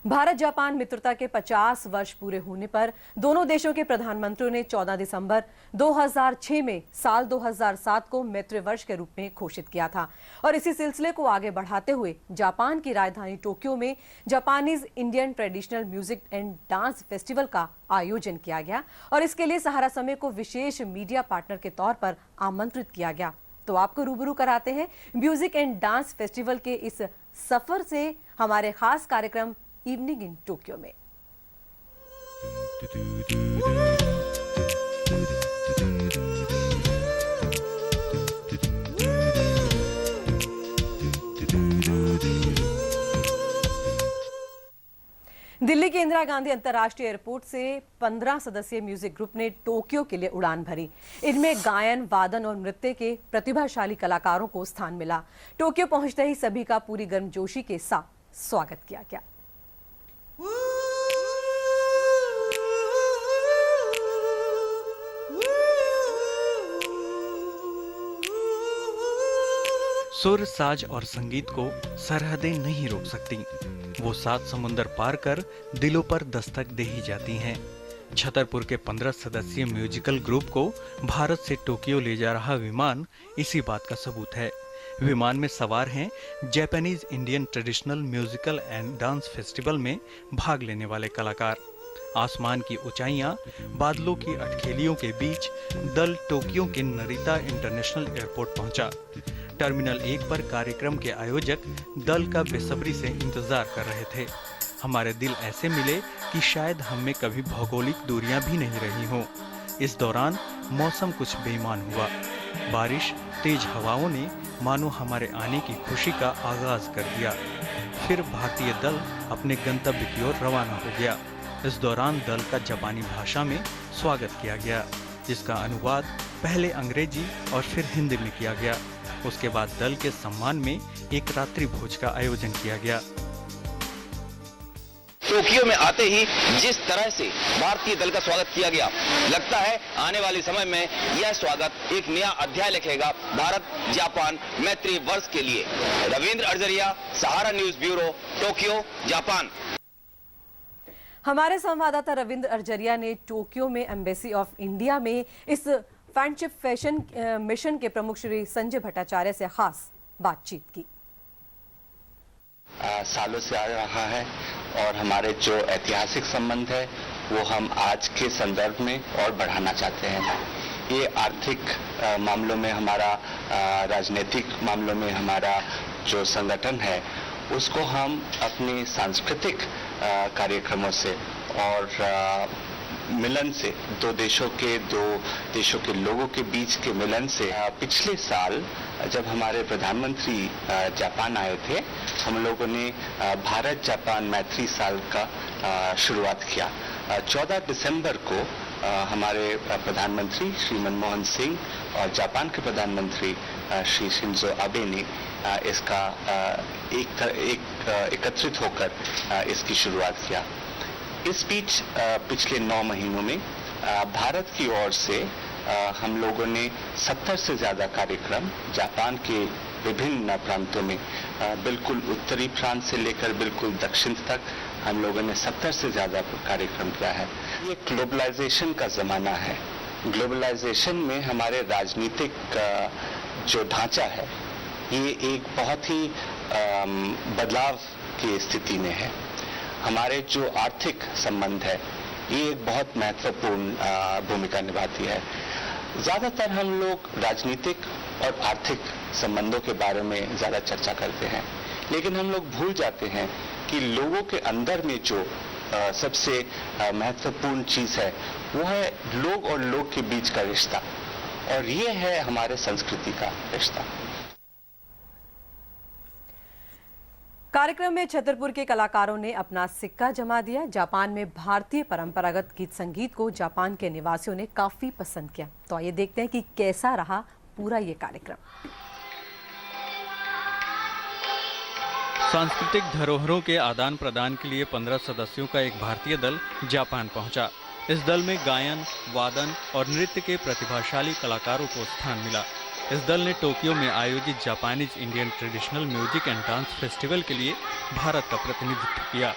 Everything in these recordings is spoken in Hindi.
भारत जापान मित्रता के 50 वर्ष पूरे होने पर दोनों देशों के प्रधानमंत्रियों ने 14 दिसंबर 2006 में साल 2007 को मैत्री वर्ष के रूप में घोषित किया था और इसी सिलसिले को आगे बढ़ाते हुए जापान की राजधानी टोक्यो में Japanese Indian traditional music and dance festival का आयोजन किया गया और इसके लिए सहारा समय को विशेष मीडिया पार्टनर के तौर पर आमंत्रित किया गया। तो आपको रूबरू कराते हैं म्यूजिक एंड डांस फेस्टिवल के इस सफर से हमारे खास कार्यक्रम इवनिंग इन टोक्यो में। दिल्ली के इंदिरा गांधी अंतर्राष्ट्रीय एयरपोर्ट से 15 सदस्यीय म्यूजिक ग्रुप ने टोक्यो के लिए उड़ान भरी। इनमें गायन, वादन और नृत्य के प्रतिभाशाली कलाकारों को स्थान मिला। टोक्यो पहुंचते ही सभी का पूरी गर्मजोशी के साथ स्वागत किया गया। सुर, साज और संगीत को सरहदें नहीं रोक सकती। वो 7 समुंदर पार कर दिलों पर दस्तक दे ही जाती हैं। छतरपुर के 15 सदस्यीय म्यूजिकल ग्रुप को भारत से टोक्यो ले जा रहा विमान इसी बात का सबूत है। विमान में सवार हैं Japanese Indian traditional musical and dance festival में भाग लेने वाले कलाकार। आसमान की ऊंचाइयां, बादलों की अटखेलियों के बीच दल टोक्यो के नरिता इंटरनेशनल एयरपोर्ट पहुंचा। टर्मिनल 1 पर कार्यक्रम के आयोजक दल का बेसब्री से इंतजार कर रहे थे। हमारे दिल ऐसे मिले कि शायद हम में कभी भौगोलिक दूरियां भी नहीं रही हों। इस दौरान मौसम कुछ बेईमान हुआ। बारिश, तेज हवाओं ने मानो हमारे आने की खुशी का आगाज कर दिया। फिर भारतीय दल अपने गंतव्य की ओर रवाना हो गया। इस दौरान दल का जापानी भाषा में स्वागत किया गया, जिसका अनुवाद पहले अंग्रेजी और फिर हिंदी में किया गया। उसके बाद दल के सम्मान में एक रात्रि भोज का आयोजन किया गया। टोक्यो में आते ही जिस तरह से भारतीय दल का स्वागत किया गया, लगता है आने वाले समय में यह स्वागत एक नया अध्याय लिखेगा भारत जापान मैत्री वर्ष के लिए। Ravindra Arjariya, Sahara news bureau, Tokyo, Japan. हमारे संवाददाता रविंद्र अर्जरिया ने टोक्यो में एम्बेसी ऑफ इंडिया में इस फ्रेंडशिप फैशन मिशन के प्रमुख श्री संजय भट्टाचार्य से खास बातचीत की। सालों से आ रहा है और हमारे जो ऐतिहासिक संबंध है वो हम आज के संदर्भ में और बढ़ाना चाहते हैं। ये आर्थिक मामलों में हमारा, राजनीतिक मामलों में हमारा जो संगठन है उसको हम अपने सांस्कृतिक कार्यक्रमों से और मिलन से, दो देशों के लोगों के बीच के मिलन से, पिछले साल जब हमारे प्रधानमंत्री जापान आए थे, हम लोगों ने भारत जापान मैत्री साल का शुरुआत किया। 14 दिसंबर को हमारे प्रधानमंत्री श्री मनमोहन सिंह और जापान के प्रधानमंत्री श्री शिंजो आबे ने इसका एकत्रित होकर इसकी शुरुआत किया। इस बीच पिछले 9 महीनों में भारत की ओर से हम लोगों ने 70 से ज्यादा कार्यक्रम जापान के विभिन्न प्रांतों में, बिल्कुल उत्तरी प्रांत से लेकर बिल्कुल दक्षिण तक हम लोगों ने 70 से ज्यादा कार्यक्रम किया है। ये ग्लोबलाइजेशन का जमाना है। ग्लोबलाइजेशन में हमारे राजनीतिक जो ढांचा है ये एक बहुत ही बदलाव की स्थिति में है। हमारे जो आर्थिक संबंध है ये एक बहुत महत्वपूर्ण भूमिका निभाती है। ज्यादातर हम लोग राजनीतिक और आर्थिक संबंधों के बारे में ज्यादा चर्चा करते हैं, लेकिन हम लोग भूल जाते हैं कि लोगों के अंदर में जो सबसे महत्वपूर्ण चीज है वो है लोग और लोग के बीच का रिश्ता, और ये है हमारे संस्कृति का रिश्ता। कार्यक्रम में छतरपुर के कलाकारों ने अपना सिक्का जमा दिया। जापान में भारतीय परंपरागत गीत संगीत को जापान के निवासियों ने काफी पसंद किया। तो आइए देखते हैं कि कैसा रहा पूरा ये कार्यक्रम। सांस्कृतिक धरोहरों के आदान प्रदान के लिए 15 सदस्यों का एक भारतीय दल जापान पहुंचा। इस दल में गायन, वादन और नृत्य के प्रतिभाशाली कलाकारों को स्थान मिला। इस दल ने टोक्यो में आयोजित Japanese Indian traditional music and dance festival के लिए भारत का प्रतिनिधित्व किया।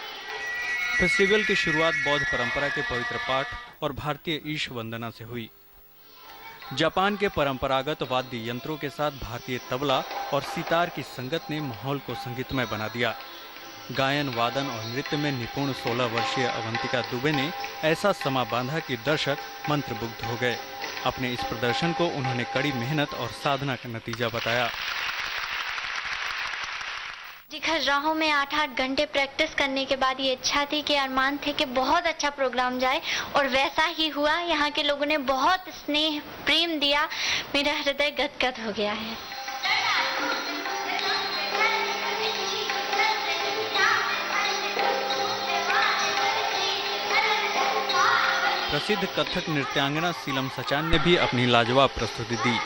फेस्टिवल की शुरुआत बौद्ध परंपरा के पवित्र पाठ और भारतीय ईश वंदना से हुई। जापान के परंपरागत वाद्य यंत्रों के साथ भारतीय तबला और सितार की संगत ने माहौल को संगीतमय बना दिया। गायन, वादन और नृत्य में निपुण 16 वर्षीय अवंतिका दुबे ने ऐसा समा बांधा कि दर्शक मंत्रमुग्ध हो गए। अपने इस प्रदर्शन को उन्होंने कड़ी मेहनत और साधना का नतीजा बताया। जी, खजुराहो में 8-8 घंटे प्रैक्टिस करने के बाद ये इच्छा थी कि अरमान थे कि बहुत अच्छा प्रोग्राम जाए, और वैसा ही हुआ। यहाँ के लोगों ने बहुत स्नेह प्रेम दिया, मेरा हृदय गदगद हो गया है। प्रसिद्ध कथक नृत्यांगना सीलम सचान ने भी अपनी लाजवाब प्रस्तुति दी।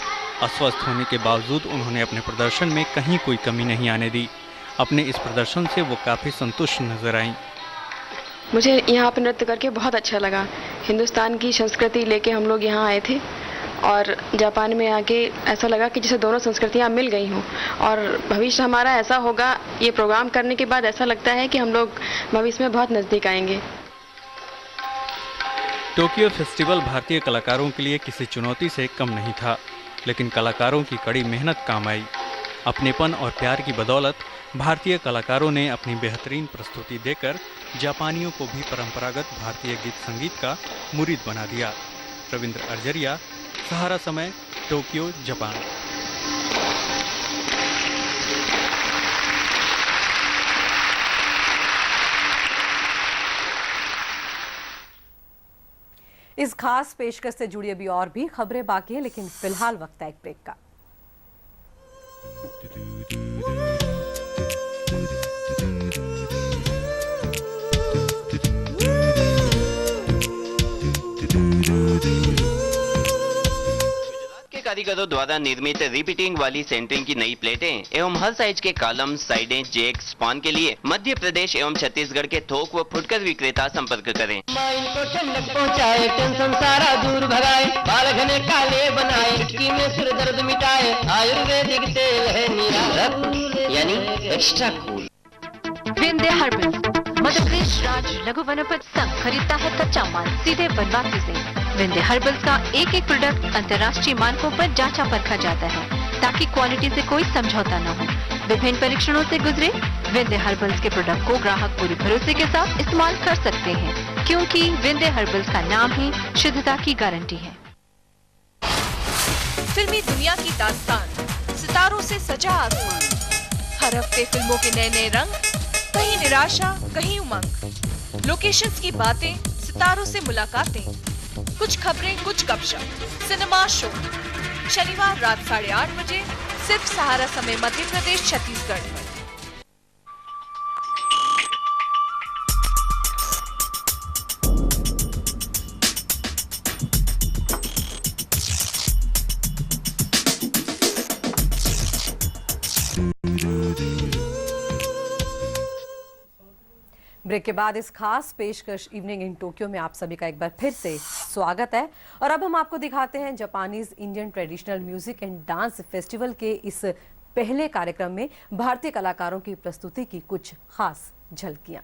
अस्वस्थ होने के बावजूद उन्होंने अपने प्रदर्शन में कहीं कोई कमी नहीं आने दी। अपने इस प्रदर्शन से वो काफी संतुष्ट नजर आईं। मुझे यहाँ पर नृत्य करके बहुत अच्छा लगा। हिंदुस्तान की संस्कृति लेके हम लोग यहाँ आए थे, और जापान में आके ऐसा लगा कि जैसे दोनों संस्कृतियाँ मिल गई हों, और भविष्य हमारा ऐसा होगा। ये प्रोग्राम करने के बाद ऐसा लगता है कि हम लोग भविष्य में बहुत नज़दीक आएंगे। टोक्यो फेस्टिवल भारतीय कलाकारों के लिए किसी चुनौती से कम नहीं था, लेकिन कलाकारों की कड़ी मेहनत काम आई। अपनेपन और प्यार की बदौलत भारतीय कलाकारों ने अपनी बेहतरीन प्रस्तुति देकर जापानियों को भी परंपरागत भारतीय गीत संगीत का मुरीद बना दिया। रविंद्र अर्जरिया, सहारा समय, टोक्यो, जापान। इस खास पेशकश से जुड़ी अभी और भी खबरें बाकी हैं, लेकिन फिलहाल वक्त है एक ब्रेक का। कारीगरों द्वारा निर्मित रिपीटिंग वाली सेंटरिंग की नई प्लेटें एवं हर साइज के कॉलम, साइडें, जैक, स्पान के लिए मध्य प्रदेश एवं छत्तीसगढ़ के थोक व फुटकर विक्रेता संपर्क करें। माइन को ठंडक पहुँचाए, टेंशन सारा दूर भगाए, बाल घने काले बनाए, चुटकी में सिर दर्द मिटाए, आयुर्वेदिक तेल है निरारत यानी extra cool. Vindhya herbals, Madhya Pradesh राज्य लघु वनोपज संघ खरीदता है कच्चा माल सीधे बनवासी से। विंध्य हर्बल्स का एक एक प्रोडक्ट अंतर्राष्ट्रीय मानकों पर जांचा परखा जाता है, ताकि क्वालिटी से कोई समझौता न हो। विभिन्न परीक्षणों से गुजरे विंध्य हर्बल्स के प्रोडक्ट को ग्राहक पूरे भरोसे के साथ इस्तेमाल कर सकते हैं, क्योंकि विंध्य हर्बल्स का नाम ही शुद्धता की गारंटी है। फिल्मी दुनिया की दास्तान, सितारों से सजा आसमान, हर हफ्ते फिल्मों के नए नए रंग, कहीं निराशा कहीं उमंग, लोकेशंस की बातें, सितारों से मुलाकातें, कुछ खबरें कुछ गपशप, सिनेमा शो, शनिवार रात 8:30 बजे सिर्फ सहारा समय मध्य प्रदेश छत्तीसगढ़ पर। ब्रेक के बाद इस खास पेशकश इवनिंग इन टोक्यो में आप सभी का एक बार फिर से स्वागत है। और अब हम आपको दिखाते हैं Japanese Indian traditional music and dance festival के इस पहले कार्यक्रम में भारतीय कलाकारों की प्रस्तुति की कुछ खास झलकियां।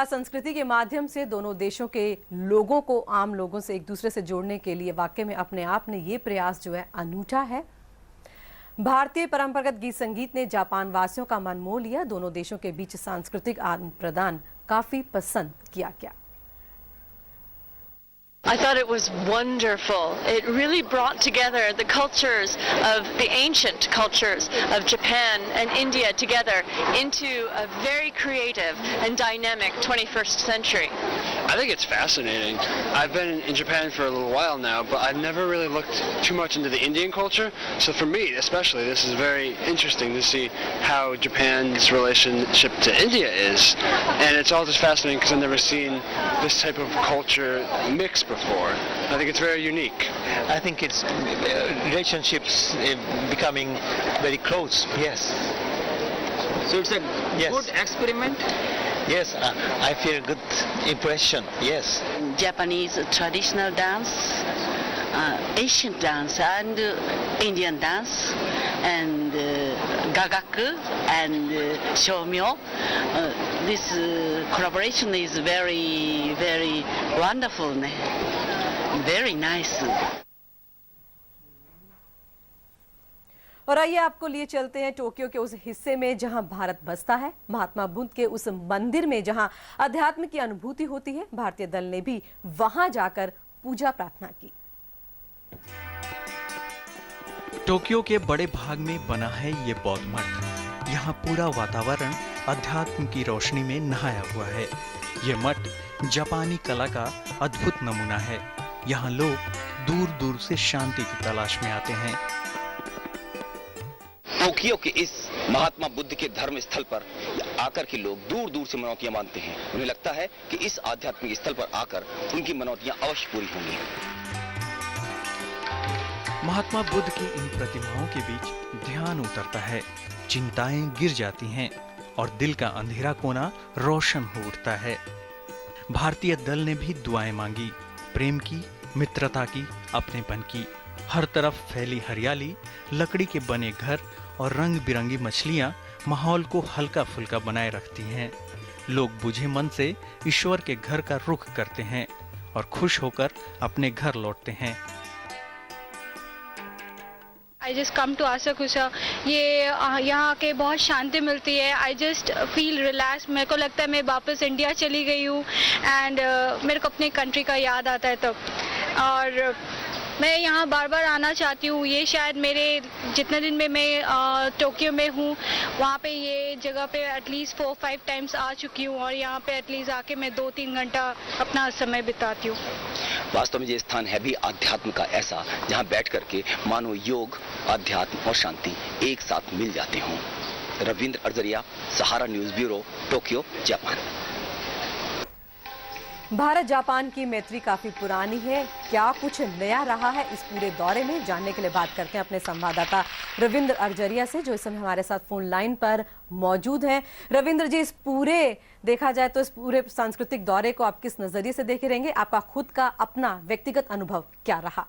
कला संस्कृति के माध्यम से दोनों देशों के लोगों को, आम लोगों से एक दूसरे से जोड़ने के लिए वाकई में अपने आप में ये प्रयास जो है अनूठा है। भारतीय परंपरागत गीत संगीत ने जापान वासियों का मन मोह लिया। दोनों देशों के बीच सांस्कृतिक आदान प्रदान काफी पसंद किया गया। I thought it was wonderful. It really brought together the cultures of the ancient cultures of Japan and India together into a very creative and dynamic 21st century. I think it's fascinating. I've been in Japan for a little while now, but I've never really looked too much into the Indian culture. So for me especially, this is very interesting to see how Japan's relationship to India is. And it's all just fascinating because I've never seen this type of culture mix before. I think it's very unique. I think it's relationships becoming very close. Yes. So it's a good experiment? Yes, I feel good impression. Yes. Japanese traditional dance, Asian dance and Indian dance, and gagaku and shomyo. This collaboration is very, very wonderful. Very nice. और आइए आपको लिए चलते हैं टोक्यो के उस हिस्से में जहां भारत बसता है, महात्मा बुद्ध के उस मंदिर में जहां अध्यात्म की अनुभूति होती है। भारतीय दल ने भी वहां जाकर पूजा प्रार्थना की। टोक्यो के बड़े भाग में बना है ये बौद्ध मठ। यहाँ पूरा वातावरण अध्यात्म की रोशनी में नहाया हुआ है। ये मठ जापानी कला का अद्भुत नमूना है। यहाँ लोग दूर दूर से शांति की तलाश में आते हैं। टोक्यो के इस महात्मा बुद्ध के धर्म स्थल पर आकर के लोग दूर दूर से मनौतियां मानते हैं। उन्हें लगता है कि इस आध्यात्मिक स्थल पर आकर उनकी मनौतियां अवश्य पूरी होंगी। महात्मा बुद्ध की इन प्रतिमाओं के बीच ध्यान उतरता है, चिंताएं गिर जाती हैं और दिल का अंधेरा कोना रोशन हो उठता है। भारतीय दल ने भी दुआएं मांगी, प्रेम की, मित्रता की, अपनेपन की। हर तरफ फैली हरियाली, लकड़ी के बने घर और रंग बिरंगी मछलियां माहौल को हल्का फुल्का बनाए रखती हैं। लोग बुझे मन से ईश्वर के घर का रुख करते हैं और खुश होकर अपने घर लौटते हैं। I just come to Asakusa. ये यहाँ आके बहुत शांति मिलती है। I just feel relaxed. मेरे को लगता है मैं वापस इंडिया चली गई हूँ एंड मेरे को अपनी कंट्री का याद आता है तब। और मैं यहाँ बार बार आना चाहती हूँ। ये शायद मेरे जितने दिन में मैं टोक्यो में हूँ वहाँ पे ये जगह पे एटलीस्ट 4-5 टाइम्स आ चुकी हूँ और यहाँ पे एटलीस्ट आके मैं 2-3 घंटा अपना समय बिताती हूँ। वास्तव में ये स्थान है भी आध्यात्म का ऐसा, जहाँ बैठ करके मानो योग, अध्यात्म और शांति एक साथ मिल जाते हों। Ravindra Arjariya, Sahara news bureau, Tokyo, Japan. Bharat Japan की मैत्री काफी पुरानी है। क्या कुछ नया रहा है इस पूरे दौरे में, जानने के लिए बात करते हैं अपने संवाददाता रविंद्र अर्जरिया से, जो इस समय हमारे साथ फोन लाइन पर मौजूद हैं। रविंद्र जी, इस पूरे देखा जाए तो इस पूरे सांस्कृतिक दौरे को आप किस नजरिए से देखे रहेंगे? आपका खुद का अपना व्यक्तिगत अनुभव क्या रहा?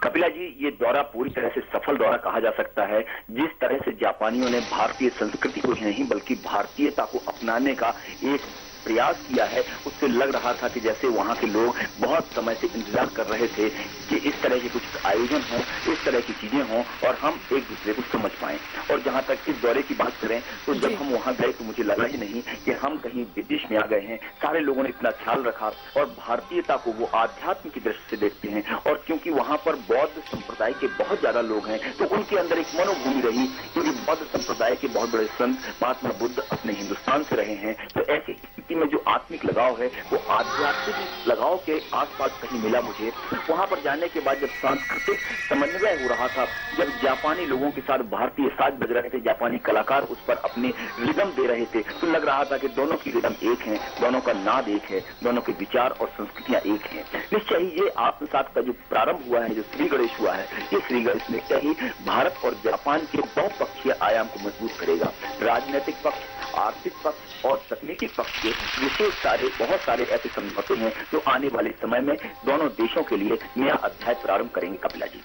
कपिला जी, ये दौरा पूरी तरह से सफल दौरा कहा जा सकता है। जिस तरह से जापानियों ने भारतीय संस्कृति को ही नहीं बल्कि भारतीयता को अपनाने का एक प्रयास किया है, उससे लग रहा था कि जैसे वहाँ के लोग बहुत समय से इंतजार कर रहे थे कि इस तरह के कुछ आयोजन हो, इस तरह की चीजें हों और हम एक दूसरे को समझ पाएं। और जहाँ तक इस दौरे की बात करें तो जब हम वहाँ गए तो मुझे लगा ही नहीं कि हम कहीं विदेश में आ गए हैं। सारे लोगों ने इतना ख्याल रखा और भारतीयता को वो आध्यात्म की दृष्टि से देखते हैं। और क्योंकि वहाँ पर बौद्ध संप्रदाय के बहुत ज्यादा लोग हैं तो उनके अंदर एक मनोभूमि रही, क्योंकि बौद्ध संप्रदाय के बहुत बड़े संत महात्मा बुद्ध अपने हिंदुस्तान से रहे हैं। तो ऐसी स्थिति में जो आत्मिक लगाव है वो आध्यात्मिक लगाव के आसपास कहीं मिला मुझे। वहां पर जाने के बाद जब सांस्कृतिक समन्वय हो रहा था, जब जापानी लोगों के साथ भारतीय साज बज रहे थे, जापानी कलाकार उस पर अपने रिदम दे रहे थे, तो लग रहा था कि दोनों की रिदम एक है, दोनों का नाद एक है, दोनों के विचार और संस्कृतियां एक हैं। निश्चय ही ये आत्मसात का जो प्रारंभ हुआ है, जो श्री गणेश हुआ है, ये श्री गणेश निश्चय ही भारत और जापान के बहुपक्षीय आयाम को मजबूत करेगा। राजनीतिक पक्ष, आर्थिक पक्ष और तकनीकी पक्ष के विशेष बहुत सारे ऐसे समझौते हैं जो आने वाले समय में दोनों देशों के लिए नया अध्याय प्रारंभ करेंगे। कपिला जी,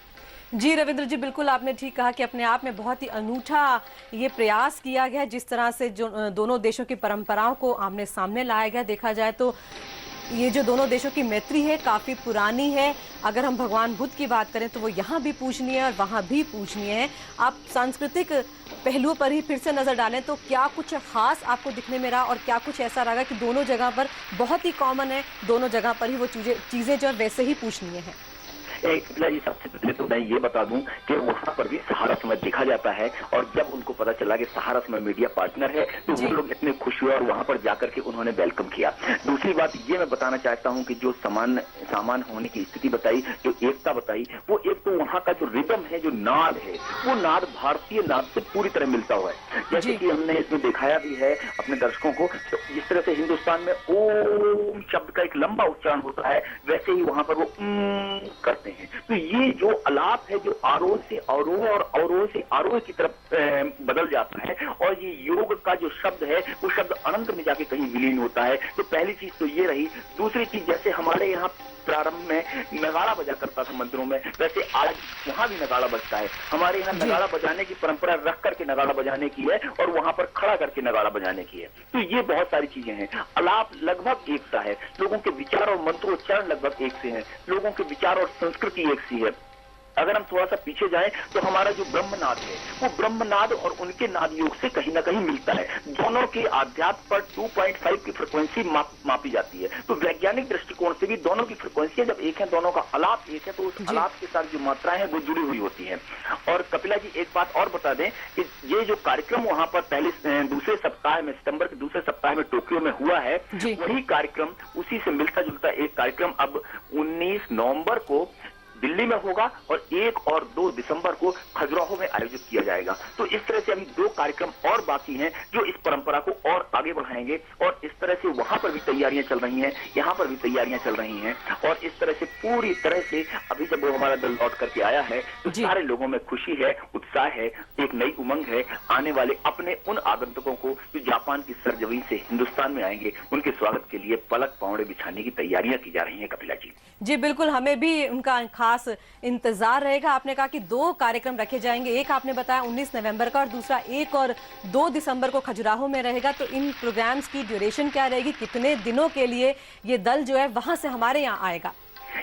जी रविंद्र जी, बिल्कुल आपने ठीक कहा कि अपने आप में बहुत ही अनूठा ये प्रयास किया गया, जिस तरह से जो दोनों देशों की परंपराओं को आमने सामने लाया गया। देखा जाए तो ये जो दोनों देशों की मैत्री है काफ़ी पुरानी है। अगर हम भगवान बुद्ध की बात करें तो वो यहाँ भी पूजनीय है और वहाँ भी पूजनीय है। आप सांस्कृतिक पहलुओं पर ही फिर से नज़र डालें तो क्या कुछ खास आपको दिखने में रहा और क्या कुछ ऐसा रहा कि दोनों जगह पर बहुत ही कॉमन है, दोनों जगह पर ही वो चीज़ें जो वैसे ही पूजनीय है? कपिला जी, सबसे पहले तो मैं ये बता दूं कि वहाँ पर भी सहारा समय देखा जाता है और जब उनको पता चला कि सहारा समय मीडिया पार्टनर है तो वो लोग इतने खुश हुए और वहाँ पर जाकर के उन्होंने वेलकम किया। दूसरी बात ये मैं बताना चाहता हूँ कि जो सामान होने की स्थिति बताई, जो एकता बताई, वो एक तो वहाँ का जो रिदम है, जो नाद है, वो नाद भारतीय नाद से पूरी तरह मिलता हुआ है। जैसे कि हमने इसमें दिखाया भी है अपने दर्शकों को, तो जिस तरह से हिंदुस्तान में ओम शब्द का एक लंबा उच्चारण होता है, वैसे ही वहाँ पर वो करते हैं। तो ये जो अलाप है, जो आरोह से अवरोह और अवरोह से आरोह की तरफ बदल जाता है और ये योग का जो शब्द है वो शब्द अनंत में जाके कहीं विलीन होता है। तो पहली चीज तो ये रही। दूसरी चीज, जैसे हमारे यहाँ प्रारंभ में नगाड़ा बजा करता था मंदिरों में, वैसे आज वहाँ भी नगाड़ा बजता है। हमारे यहाँ नगाड़ा बजाने की परंपरा रख करके नगाड़ा बजाने की है और वहाँ पर खड़ा करके नगाड़ा बजाने की है। तो ये बहुत सारी चीजें हैं। अलाप लगभग एक सा है, लोगों के विचार और मंत्रोच्चारण लगभग एक से हैं, लोगों के विचार और संस्कृति एक सी है। अगर हम थोड़ा सा पीछे जाएं तो हमारा जो ब्रह्मनाद है वो ब्रह्मनाद और उनके नाद योग से कहीं ना कहीं मिलता है। दोनों के आध्यात्म पर 2.5 की फ्रिक्वेंसी मापी जाती है। तो वैज्ञानिक दृष्टिकोण से भी दोनों की फ्रिक्वेंसी जब एक है, दोनों का अलाप एक है, तो उस अलाप के साथ जो मात्राएं हैं वो जुड़ी हुई होती है। और कपिला जी, एक बात और बता दें कि ये जो कार्यक्रम वहां पर पहले दूसरे सप्ताह में, सितंबर के दूसरे सप्ताह में टोक्यो में हुआ है, वही कार्यक्रम, उसी से मिलता जुलता एक कार्यक्रम अब 19 नवंबर को दिल्ली में होगा और 1 और 2 दिसंबर को खजुराहो में आयोजित किया जाएगा। तो इस तरह से अभी 2 कार्यक्रम और बाकी हैं जो इस परंपरा को और आगे बढ़ाएंगे और इस तरह से वहां पर भी तैयारियां चल रही हैं, यहाँ पर भी तैयारियां चल रही हैं और इस तरह से पूरी तरह से अभी जब वो हमारा दल लौट करके आया है तो सारे लोगों में खुशी है, उत्साह है, एक नई उमंग है। आने वाले अपने उन आगंतुकों को जो जापान की सरजमीन से हिंदुस्तान में आएंगे, उनके स्वागत के लिए पलक पावड़े बिछाने की तैयारियां की जा रही हैं। कपिला जी जी बिल्कुल, हमें भी उनका खास इंतजार रहेगा। आपने कहा कि 2 कार्यक्रम रखे जाएंगे, एक आपने बताया 19 नवंबर का और दूसरा 1 और 2 दिसंबर को खजुराहो में रहेगा। तो इन प्रोग्राम्स की ड्यूरेशन क्या रहेगी, कितने दिनों के लिए ये दल जो है वहां से हमारे यहाँ आएगा?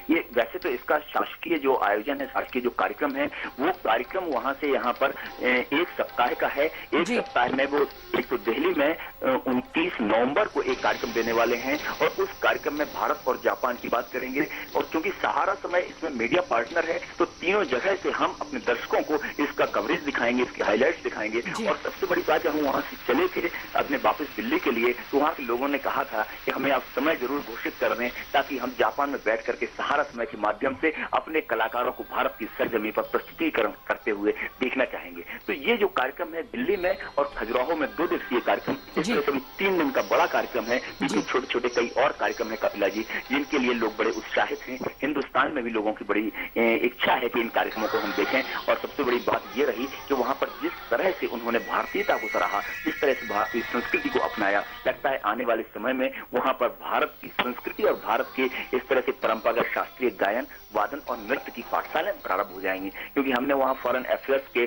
ये वैसे तो इसका शासकीय जो आयोजन है, शासकीय जो कार्यक्रम है, वो कार्यक्रम वहां से यहाँ पर 1 सप्ताह का है। 1 सप्ताह में वो एक तो दिल्ली में 29 नवंबर को एक कार्यक्रम देने वाले हैं और उस कार्यक्रम में भारत और जापान की बात करेंगे। और क्योंकि सहारा समय इसमें मीडिया पार्टनर है तो तीनों जगह से हम अपने दर्शकों को इसका कवरेज दिखाएंगे, इसके हाईलाइट्स दिखाएंगे। और सबसे बड़ी बात, जब हम वहां से चले थे अपने वापस दिल्ली के लिए तो वहां के लोगों ने कहा था कि हमें आप समय जरूर घोषित कर दें ताकि हम जापान में बैठ करके सहारा समय के माध्यम से अपने कलाकारों को भारत की सरजमीन पर प्रस्तुतिकरण करते हुए देखना चाहेंगे। तो ये जो कार्यक्रम है दिल्ली में और खजुराहो में 2 दिवसीय कार्यक्रम, इस तरह से 3 दिन का बड़ा कार्यक्रम है। लेकिन छोटे छोटे कई और कार्यक्रम है कपिला जी, जिनके लिए लोग बड़े उत्साहित हैं। हिंदुस्तान में भी लोगों की बड़ी इच्छा है कि इन कार्यक्रमों को हम देखें। और सबसे बड़ी बात ये रही कि वहां पर जिस तरह से उन्होंने भारतीयता को सराहा, जिस तरह से भारतीय संस्कृति को अपनाया, लगता है आने वाले समय में वहां पर भारत की संस्कृति और भारत के इस तरह से परंपरागत शास्त्रीय गायन, वादन और नृत्य की पाठशालाएं प्रारंभ हो जाएंगी। क्योंकि हमने वहां फॉरेन अफेयर्स के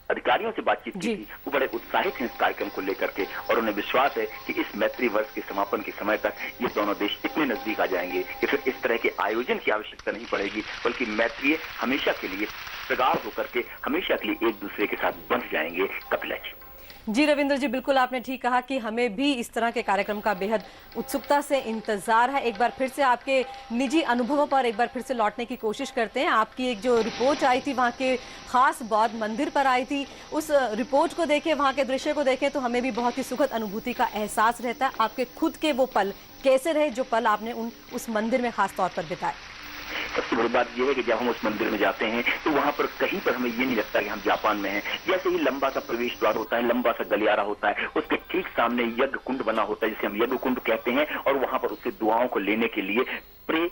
अधिकारियों से बातचीत की थी, वो बड़े उत्साहित हैं इस कार्यक्रम को लेकर के और उन्हें विश्वास है कि इस मैत्री वर्ष के समापन के समय तक ये दोनों देश इतने नजदीक आ जाएंगे कि फिर इस तरह के आयोजन की आवश्यकता नहीं पड़ेगी, बल्कि मैत्री हमेशा के लिए प्रगाढ़ होकर के हमेशा के लिए एक दूसरे के साथ बंध जाएंगे। कपिला जी रविंद्र जी, बिल्कुल आपने ठीक कहा कि हमें भी इस तरह के कार्यक्रम का बेहद उत्सुकता से इंतजार है। एक बार फिर से आपके निजी अनुभवों पर एक बार फिर से लौटने की कोशिश करते हैं। आपकी एक जो रिपोर्ट आई थी वहाँ के खास बौद्ध मंदिर पर आई थी, उस रिपोर्ट को देखें, वहाँ के दृश्य को देखें तो हमें भी बहुत ही सुखद अनुभूति का एहसास रहता है। आपके खुद के वो पल कैसे रहे जो पल आपने उस मंदिर में खास तौर पर बिताए? सबसे बड़ी बात यह है कि जब हम उस मंदिर में जाते हैं तो वहां पर कहीं पर हमें ये नहीं लगता कि हम जापान में हैं। जैसे ही लंबा सा प्रवेश द्वार होता है, लंबा सा गलियारा होता है, उसके ठीक सामने यज्ञ कुंड बना होता है जिसे हम यज्ञ कुंड कहते हैं और वहां पर उससे दुआओं को लेने के लिए प्रे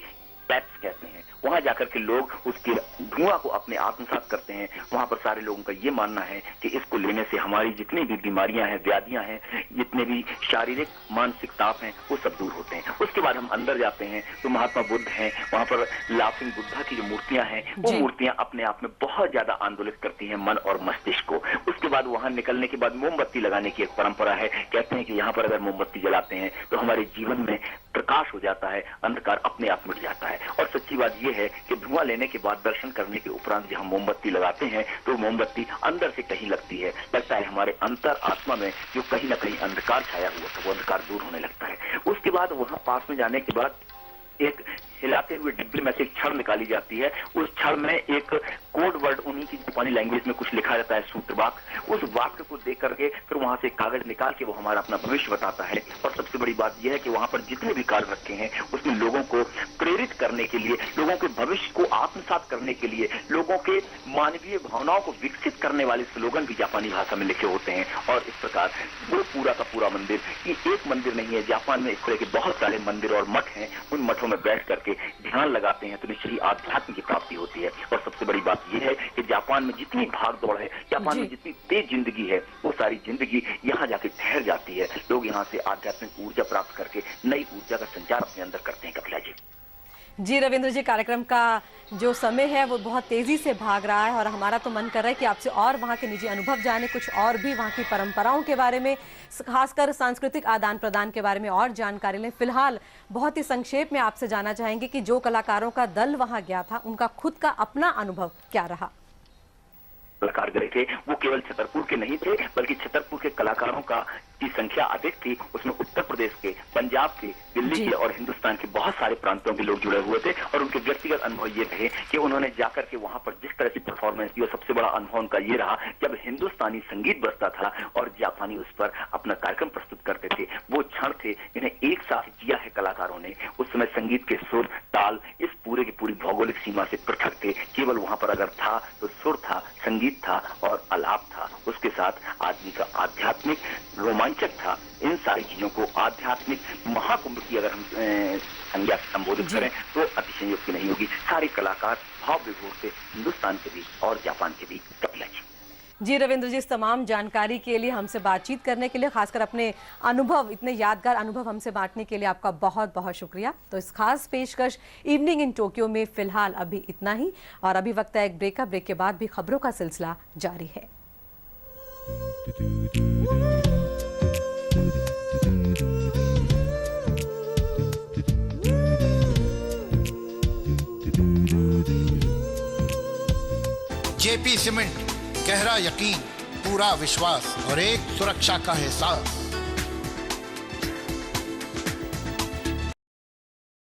पैप्स कहते हैं। वहां जाकर के लोग उसके धुआं को अपने आत्मसात करते हैं, वहां पर सारे लोगों का ये मानना है कि इसको लेने से हमारी जितनी भी बीमारियां हैं, व्याधियां हैं, जितने भी शारीरिक मानसिक ताप हैं, वो सब दूर होते हैं। उसके बाद हम अंदर जाते हैं तो महात्मा बुद्ध हैं, वहां पर लाफिंग बुद्धा की जो मूर्तियां हैं, वो मूर्तियां अपने आप में बहुत ज्यादा आंदोलित करती हैं मन और मस्तिष्क को। उसके बाद वहां निकलने के बाद मोमबत्ती लगाने की एक परंपरा है। कहते हैं कि यहाँ पर अगर मोमबत्ती जलाते हैं तो हमारे जीवन में प्रकाश हो जाता है, अंधकार अपने आप मिट जाता है। और सच्ची बात यह है कि धुआं लेने के बाद, दर्शन करने के उपरांत जब हम मोमबत्ती लगाते हैं तो मोमबत्ती अंदर से कहीं लगती है, लगता है हमारे अंतर आत्मा में जो कहीं ना कहीं अंधकार छाया हुआ था, वो अंधकार दूर होने लगता है। उसके बाद वहां पास में जाने के बाद एक हिलाते हुए डिब्बे में से एक छड़ निकाली जाती है। उस छड़ में एक कोड वर्ड, उन्हीं की जापानी लैंग्वेज में कुछ लिखा रहता है, सूत्र वाक्य। उस वाक्य को देख करके फिर वहां से कागज निकाल के वो हमारा अपना भविष्य बताता है। और सबसे बड़ी बात यह है कि वहां पर जितने भी कार्ड रखे हैं उसमें लोगों को प्रेरित करने के लिए, लोगों के भविष्य को आत्मसात करने के लिए, लोगों के मानवीय भावनाओं को विकसित करने वाले स्लोगन भी जापानी भाषा में लिखे होते हैं। और इस प्रकार वो पूरा का पूरा मंदिर, ये एक मंदिर नहीं है, जापान में इस तरह के बहुत सारे मंदिर और मठ हैं। उन मठों में बैठ करके ध्यान लगाते हैं तो निश्चित ही आध्यात्म की प्राप्ति होती है। और सबसे बड़ी बात यह है कि जापान में जितनी भाग दौड़ है, जापान में जितनी तेज जिंदगी है, वो सारी जिंदगी यहाँ जाके ठहर जाती है। लोग यहाँ से आध्यात्मिक ऊर्जा प्राप्त करके नई ऊर्जा का संचार अपने अंदर करते हैं। कपिला जी रविंद्र जी, कार्यक्रम का जो समय है वो बहुत तेजी से भाग रहा है और हमारा तो मन कर रहा है कि आपसे और वहाँ के निजी अनुभव जाने, कुछ और भी वहाँ की परंपराओं के बारे में, खासकर सांस्कृतिक आदान प्रदान के बारे में और जानकारी लें। फिलहाल बहुत ही संक्षेप में आपसे जानना चाहेंगे कि जो कलाकारों का दल वहाँ गया था, उनका खुद का अपना अनुभव क्या रहा? कलाकार गए थे वो केवल छतरपुर के नहीं थे, बल्कि छतरपुर के कलाकारों की संख्या अधिक थी। उसमें उत्तर प्रदेश के, पंजाब के, दिल्ली के और हिंदुस्तान के बहुत सारे प्रांतों के लोग जुड़े हुए थे। और उनके व्यक्तिगत अनुभव ये रहे कि उन्होंने जाकर के वहां पर जिस तरह की परफॉर्मेंस दी, और सबसे बड़ा अनुभव उनका ये रहा जब हिंदुस्तानी संगीत बजता था और जापानी उस पर अपना कार्यक्रम प्रस्तुत करते थे। वो क्षण थे जिन्हें एक साथ जिया है कलाकारों ने। उस समय संगीत के सुर, ताल इस पूरे की पूरी भौगोलिक सीमा से पृथक थे। केवल वहां पर अगर था तो सुर था, संगीत था और आलाप था। उसके साथ आदमी का आध्यात्मिक रोमांचक था। इन सारी चीजों को आध्यात्मिक महाकुंभ की अगर हम संज्ञा से संबोधित करें तो अतिशयोक्ति नहीं होगी। सारे कलाकार भाव विभोर थे, हिंदुस्तान के भी और जापान के भी। कपिला जी रविंद्र जी, इस तमाम जानकारी के लिए, हमसे बातचीत करने के लिए, खासकर अपने अनुभव, इतने यादगार अनुभव हमसे बांटने के लिए आपका बहुत बहुत शुक्रिया। तो इस खास पेशकश इवनिंग इन टोक्यो में फिलहाल अभी इतना ही, और अभी वक्त है एक ब्रेक का। ब्रेक के बाद भी खबरों का सिलसिला जारी है। जेपी सीमेंट, गहरा यकीन, पूरा विश्वास और एक सुरक्षा का एहसास।